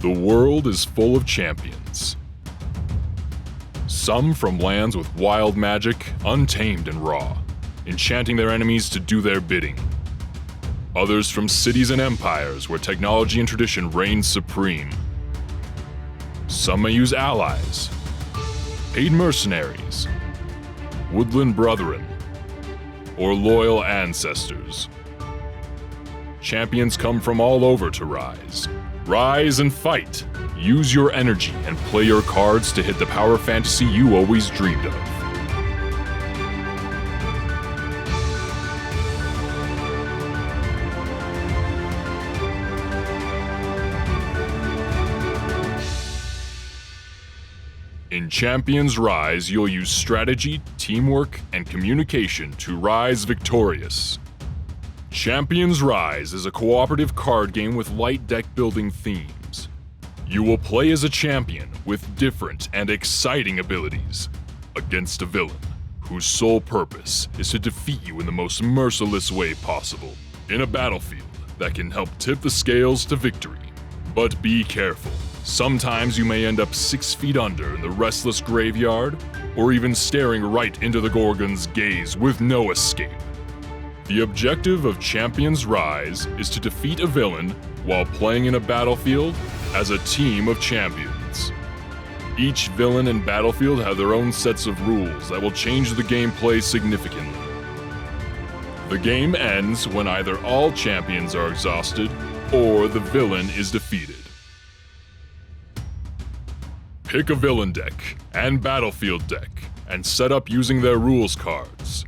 The world is full of champions. Some from lands with wild magic, untamed and raw, enchanting their enemies to do their bidding. Others from cities and empires where technology and tradition reign supreme. Some may use allies, paid mercenaries, woodland brethren, or loyal ancestors. Champions come from all over to Rise. Rise and fight! Use your energy and play your cards to hit the power fantasy you always dreamed of. In Champions Rise, you'll use strategy, teamwork, and communication to rise victorious. Champions Rise is a cooperative card game with light deck building themes. You will play as a champion with different and exciting abilities against a villain whose sole purpose is to defeat you in the most merciless way possible in a battlefield that can help tip the scales to victory. But be careful. Sometimes you may end up 6 feet under in the restless graveyard, or even staring right into the Gorgon's gaze with no escape. The objective of Champions Rise is to defeat a villain while playing in a battlefield as a team of champions. Each villain and battlefield have their own sets of rules that will change the gameplay significantly. The game ends when either all champions are exhausted or the villain is defeated. Pick a villain deck and battlefield deck and set up using their rules cards.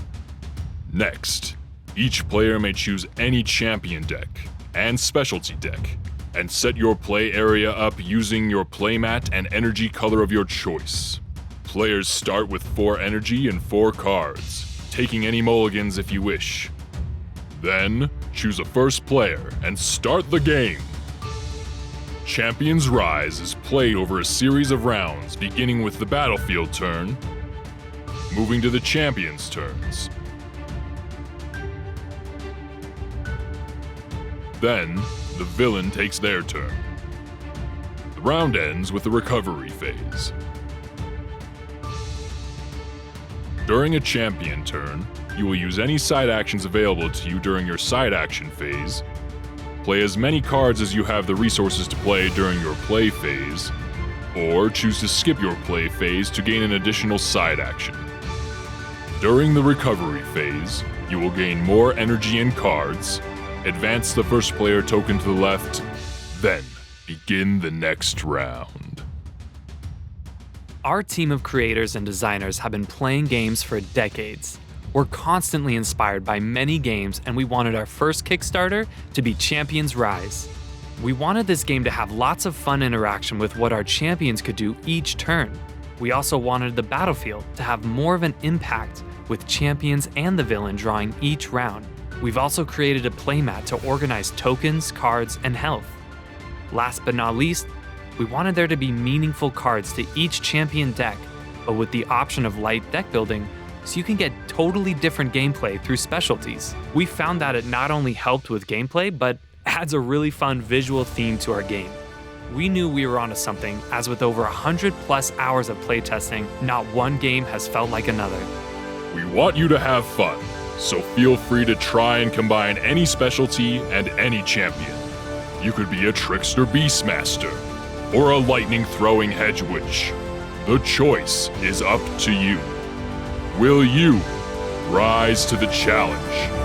Next, each player may choose any champion deck and specialty deck and set your play area up using your playmat and energy color of your choice. Players start with 4 energy and 4 cards, taking any mulligans if you wish. Then, choose a first player and start the game. Champions Rise is played over a series of rounds, beginning with the battlefield turn, moving to the champions' turns. Then, the villain takes their turn. The round ends with the recovery phase. During a champion turn, you will use any side actions available to you during your side action phase, play as many cards as you have the resources to play during your play phase, or choose to skip your play phase to gain an additional side action. During the recovery phase, you will gain more energy and cards, advance the first player token to the left, then begin the next round. Our team of creators and designers have been playing games for decades. We're constantly inspired by many games, and we wanted our first Kickstarter to be Champions Rise. We wanted this game to have lots of fun interaction with what our champions could do each turn. We also wanted the battlefield to have more of an impact with champions and the villain drawing each round. We've also created a playmat to organize tokens, cards, and health. Last but not least, we wanted there to be meaningful cards to each champion deck, but with the option of light deck building, so you can get totally different gameplay through specialties. We found that it not only helped with gameplay, but adds a really fun visual theme to our game. We knew we were onto something, as with over 100+ hours of playtesting, not one game has felt like another. We want you to have fun, so feel free to try and combine any specialty and any champion. You could be a trickster beastmaster, or a lightning-throwing hedge witch. The choice is up to you. Will you rise to the challenge?